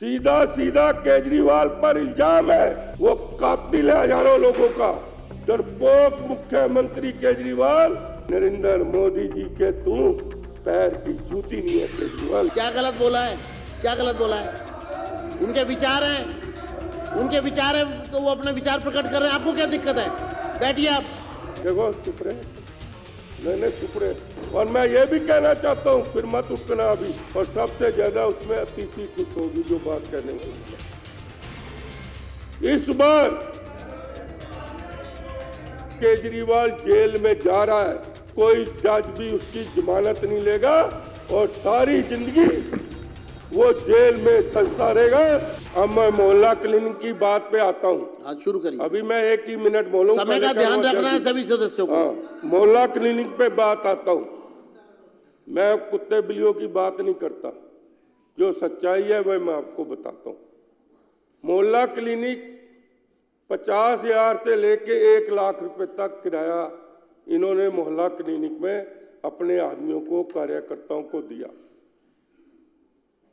सीधा सीधा केजरीवाल पर इल्जाम है, वो कातिल है हजारों लोगों का। डरपोक मुख्यमंत्री केजरीवाल, नरेंद्र मोदी जी के तू पैर की जूती नहीं है केजरीवाल। क्या गलत बोला है? क्या गलत बोला है? उनके विचार हैं, तो वो अपने विचार प्रकट कर रहे हैं। आपको क्या दिक्कत है? बैठिए आप। देखो चुप रहे, मैंने चुप रहे। और मैं ये भी कहना चाहता हूँ, फिर मत उठना अभी। और सबसे ज्यादा उसमें अतिशी खुश होगी जो बात कहने वाली। इस बार केजरीवाल जेल में जा रहा है, कोई जज भी उसकी जमानत नहीं लेगा और सारी जिंदगी वो जेल में सजता रहेगा। अब मैं मोहल्ला क्लिनिक की बात पे आता हूँ। आज शुरू करिए। अभी मैं 1 ही मिनट बोलूंगा, समय का ध्यान रखना है सभी सदस्यों को। मोहल्ला क्लिनिक पे बात आता हूँ। मैं कुत्ते बिल्लियों की बात नहीं करता, जो सच्चाई है वह मैं आपको बताता हूँ। मोहल्ला क्लिनिक 50,000 से लेके 1 लाख रुपए तक किराया इन्होंने मोहल्ला क्लिनिक में अपने आदमियों को, कार्यकर्ताओं को दिया।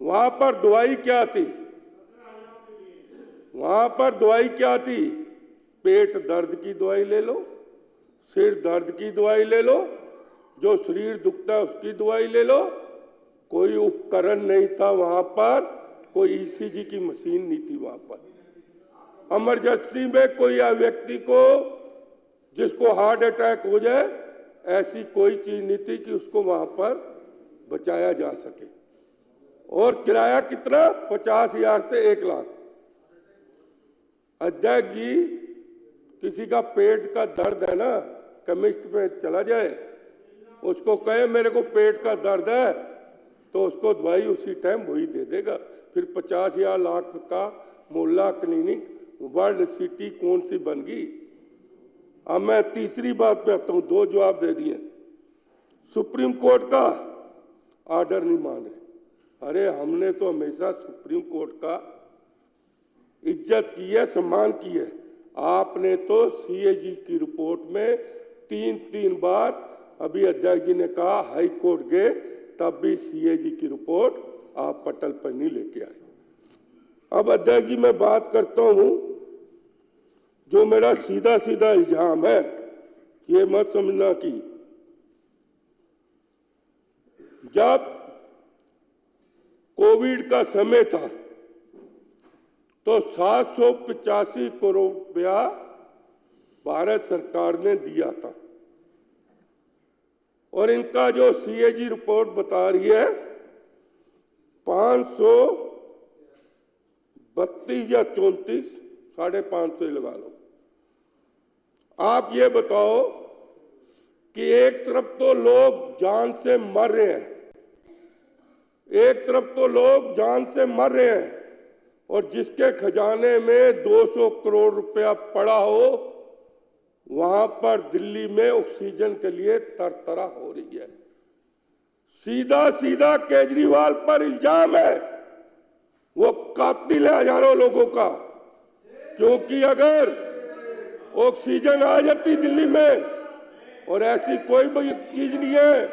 वहां पर दवाई क्या थी? वहां पर दवाई क्या थी? पेट दर्द की दवाई ले लो, सिर दर्द की दवाई ले लो, जो शरीर दुखता है उसकी दवाई ले लो। कोई उपकरण नहीं था वहां पर, कोई ईसीजी की मशीन नहीं थी वहां पर। इमरजेंसी में कोई व्यक्ति को जिसको हार्ट अटैक हो जाए, ऐसी कोई चीज नहीं थी कि उसको वहां पर बचाया जा सके। और किराया कितना? 50,000 से 1 लाख। अध्यक्ष जी, किसी का पेट का दर्द है ना, केमिस्ट में चला जाए, उसको कहे मेरे को पेट का दर्द है, तो उसको दवाई उसी टाइम वही दे देगा। फिर 50,000 लाख का मोहल्ला क्लिनिक वर्ल्ड सिटी कौन सी बन गई? अब मैं तीसरी बात पे आता हूं। 2 जवाब दे दिए। सुप्रीम कोर्ट का ऑर्डर नहीं मान रहे। अरे हमने तो हमेशा सुप्रीम कोर्ट का इज्जत की है, सम्मान की है। आपने तो सीएजी की रिपोर्ट में 3 बार, अभी अध्यक्ष जी ने कहा हाई कोर्ट गए, तब भी सीएजी की रिपोर्ट आप पटल पर नहीं लेके आए। अब अध्यक्ष जी मैं बात करता हूं, जो मेरा सीधा सीधा इल्जाम है, ये मत समझना कि जब कोविड का समय था तो 785 करोड़ रुपया भारत सरकार ने दिया था। और इनका जो सीएजी रिपोर्ट बता रही है 532 या 34, 550 लगा लो। आप ये बताओ कि एक तरफ तो लोग जान से मर रहे हैं, और जिसके खजाने में 200 करोड़ रुपया पड़ा हो, वहां पर दिल्ली में ऑक्सीजन के लिए तरतरा हो रही है। सीधा सीधा केजरीवाल पर इल्जाम है, वो कातिल है हजारों लोगों का। क्योंकि अगर ऑक्सीजन आ जाती दिल्ली में, और ऐसी कोई भी चीज नहीं है,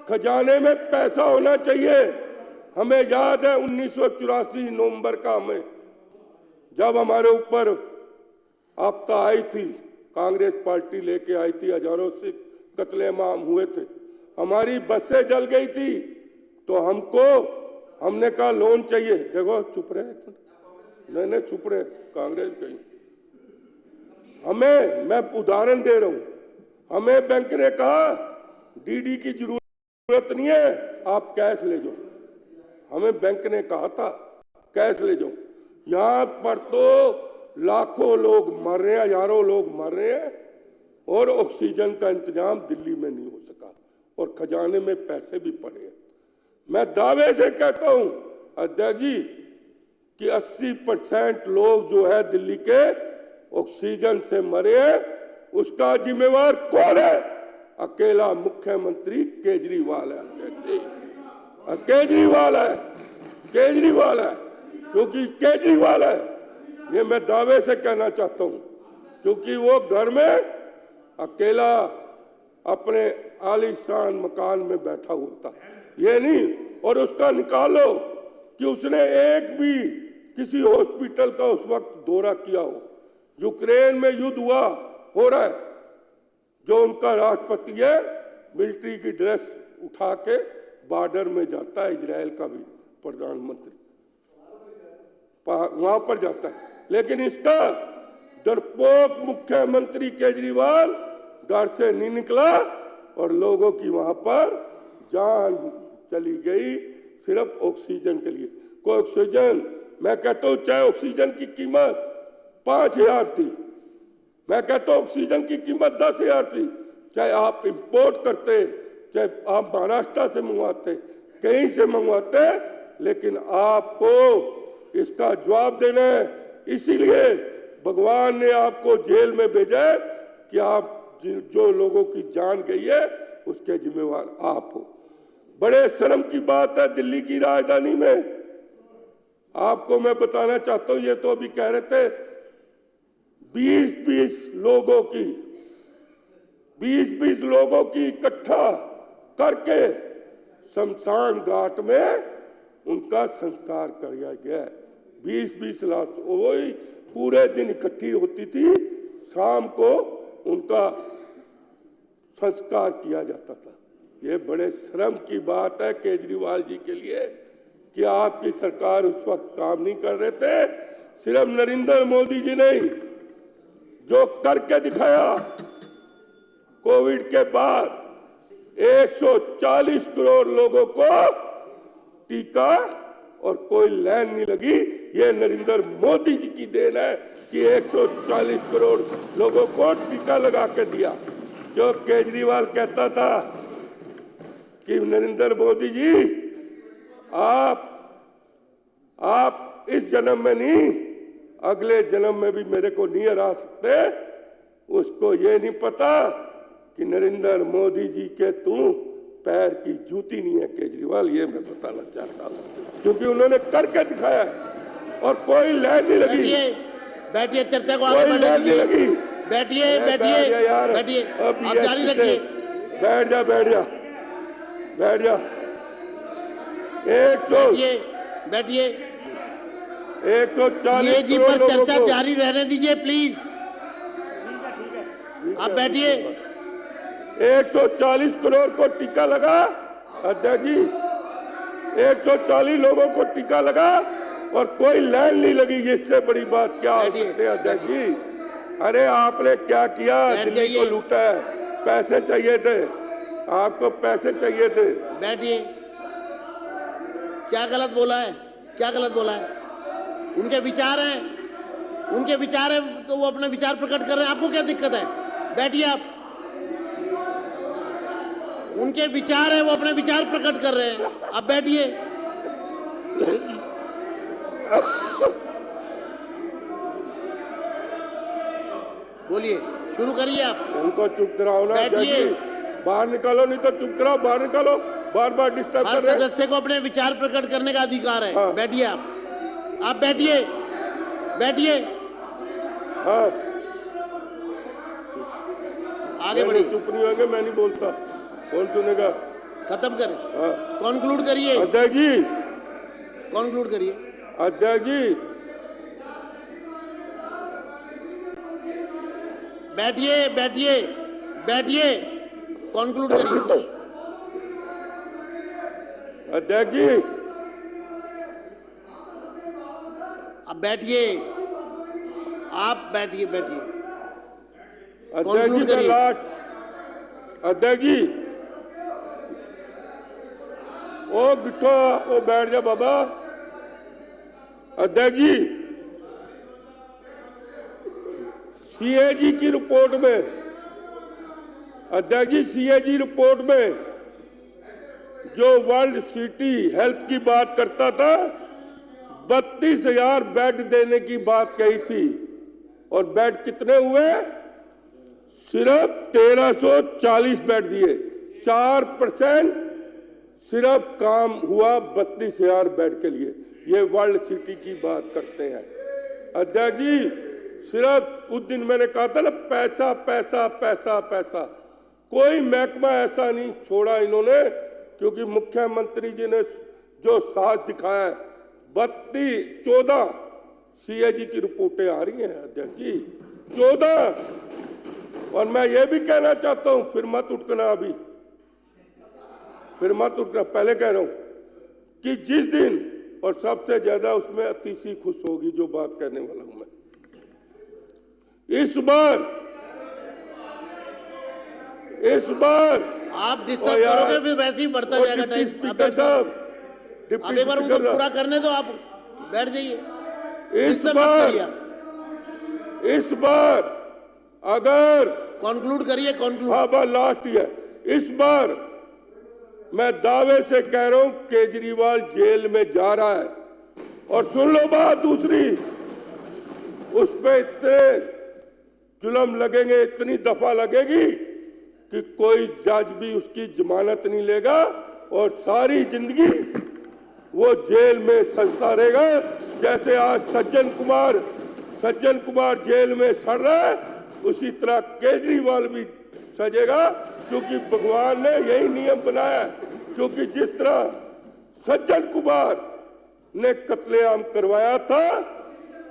खजाने में पैसा होना चाहिए। हमें याद है 1984 नवंबर का, हमें जब हमारे ऊपर आपदा आई थी, कांग्रेस पार्टी लेके आई थी, हजारों से कत्लेआम हुए थे, हमारी बसें जल गई थी, तो हमने कहा लोन चाहिए। देखो चुप रहे, मैंने चुप रहे, कांग्रेस कही। मैं उदाहरण दे रहा हूं, हमें बैंक ने कहा डीडी की जरूरत नहीं है, आप कैश ले जाओ। हमें बैंक ने कहा था कैश ले जाओ। यहां पर तो लाखों लोग मर रहे हैं, हजारों लोग मर रहे हैं, और ऑक्सीजन का इंतजाम दिल्ली में नहीं हो सका, और खजाने में पैसे भी पड़े हैं। मैं दावे से कहता हूं अध्यक्ष जी कि 80% लोग जो है दिल्ली के ऑक्सीजन से मरे हैं। उसका जिम्मेवार कौन है? अकेला मुख्यमंत्री केजरीवाल है। केजरीवाल है, क्योंकि केजरीवाल है, ये मैं दावे से कहना चाहता हूं, क्योंकि वो घर में अकेला अपने आलीशान मकान में बैठा हुआ था। ये नहीं, और उसका निकालो कि उसने एक भी किसी हॉस्पिटल का उस वक्त दौरा किया हो। यूक्रेन में युद्ध हो रहा है, जो उनका राष्ट्रपति है मिलिट्री की ड्रेस उठा के बॉर्डर में जाता है, इजराइल का भी प्रधानमंत्री वहां पर जाता है। लेकिन इसका डरपोक मुख्यमंत्री केजरीवाल घर से नहीं निकला और लोगों की वहां पर जान चली गई सिर्फ ऑक्सीजन के लिए। कोई ऑक्सीजन, मैं कहता हूं चाहे ऑक्सीजन की कीमत 5,000 थी, मैं कहता हूं ऑक्सीजन की कीमत 10,000 थी, चाहे आप इंपोर्ट करते, चाहे आप महाराष्ट्र से मंगवाते, कहीं से मंगवाते, लेकिन आपको इसका जवाब देना है। इसीलिए भगवान ने आपको जेल में भेजा है कि आप जो लोगों की जान गई है उसके जिम्मेवार आप हो। बड़े शर्म की बात है, दिल्ली की राजधानी में आपको मैं बताना चाहता हूं, ये तो अभी कह रहे थे 20-20 लोगों की इकट्ठा करके शमशान घाट में उनका संस्कार किया गया है। 20-20 लाश वही पूरे दिन इकट्ठी होती थी, शाम को उनका संस्कार किया जाता था। ये बड़े शर्म की बात है केजरीवाल जी के लिए कि आपकी सरकार उस वक्त काम नहीं कर रहे थे। सिर्फ नरेंद्र मोदी जी नहीं, जो करके दिखाया कोविड के बाद 140 करोड़ लोगों को टीका और कोई लाइन नहीं लगी, ये नरेंद्र मोदी जी की देन है कि 140 करोड़ लोगों को टीका लगा के दिया। जो केजरीवाल कहता था कि नरेंद्र मोदी जी आप इस जन्म में नहीं, अगले जन्म में भी मेरे को नहीं हरा सकते, उसको ये नहीं पता कि नरेंद्र मोदी जी के तू पैर की जूती नहीं है केजरीवाल। ये मैं बताना चाहता हूँ क्योंकि उन्होंने करके दिखाया है और कोई लाइन नहीं लगी। बैठिए, चर्चा को आगे बढ़ाने नहीं लगी। बैठिए यार, बैठिए, आप जारी रखिए। बैठ जा 140 जी पर चर्चा जारी रहने दीजिए प्लीज। आप बैठिए। 140 करोड़ को टीका लगा अध्यक्ष जी, 140 लोगों को टीका लगा और कोई लाइन नहीं लगी। इससे बड़ी बात क्या हो सकती है अध्यक्ष जी? अरे आपने क्या किया? दिल्ली को लूटा है, पैसे चाहिए थे आपको, पैसे चाहिए थे। बैठिए। क्या गलत बोला है? क्या गलत बोला है? उनके विचार हैं तो वो अपने विचार प्रकट कर रहे हैं, आपको क्या दिक्कत है? बैठिए आप। उनके विचार है, वो अपने विचार प्रकट कर रहे हैं, आप बैठिए। बोलिए, शुरू करिए आप। उनको चुप कराओ ना, बैठिए। बाहर निकालो, नहीं तो चुप कराओ, बाहर निकालो, बार डिस्टर्ब कर रहे हैं। सदस्य को अपने विचार प्रकट करने का अधिकार है। हाँ। बैठिए आप बैठिए। हाँ, आगे बढ़िए। चुप नहीं होंगे, मैं नहीं बोलता, कौन सुनेगा? खत्म करें। हाँ। कॉन्क्लूड करिए अध्यक्ष जी, कॉन्क्लूड करिए। अध्यक्ष जी बैठिए, कॉन्क्लूड करिए। अध्यक्ष जी अब बैठिए, आप बैठिए। अध्यक्ष जी का लाट, अध्यक्ष जी ओ गिट्ठो, ओ बैठ जा बाबा। अध्यक्ष जी, सीएजी की रिपोर्ट में, अध्यक्ष जी सीएजी रिपोर्ट में जो वर्ल्ड सिटी हेल्थ की बात करता था 32,000 बेड देने की बात कही थी और बेड कितने हुए? सिर्फ 1340 बेड दिए। 4% सिर्फ काम हुआ 32,000 बेड के लिए। ये वर्ल्ड सिटी की बात करते हैं अध्यक्ष जी। सिर्फ उस दिन मैंने कहा था ना, पैसा पैसा पैसा पैसा, कोई महकमा ऐसा नहीं छोड़ा इन्होंने, क्योंकि मुख्यमंत्री जी ने जो साथ दिखाया है 14 सीएजी की रिपोर्टें आ रही हैं अध्यक्ष जी, 14। और मैं ये भी कहना चाहता हूं, फिर मत उठना, अभी फिर मत उठना, पहले कह रहा हूं कि जिस दिन, और सबसे ज्यादा उसमें अतिशी खुश होगी जो बात करने वाला हूं मैं, इस बार आप डिस्टर्ब करोगे फिर वैसे ही बढ़ता जाएगा टाइम। स्पीकर साहब, अब एक बार उनको पूरा करने दो, आप बैठ जाइए। इस बार अगर कंक्लूड करिए, कंक्लूड। हाँ बस लास्ट ही है। इस बार मैं दावे से कह रहा हूं केजरीवाल जेल में जा रहा है। और सुन लो बात दूसरी, उस पे इतने जुल्म लगेंगे, इतनी दफा लगेगी कि कोई जज भी उसकी जमानत नहीं लेगा और सारी जिंदगी वो जेल में सजता रहेगा। जैसे आज सज्जन कुमार जेल में सड़ रहा है, उसी तरह केजरीवाल भी सजेगा, क्योंकि भगवान ने यही नियम बनाया है। क्योंकि जिस तरह सज्जन कुमार ने कत्लेआम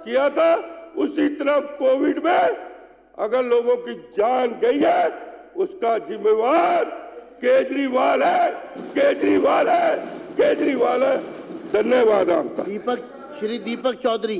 किया था, उसी तरह कोविड में अगर लोगों की जान गई है, उसका जिम्मेवार केजरीवाल है। धन्यवाद आपका। श्री दीपक चौधरी।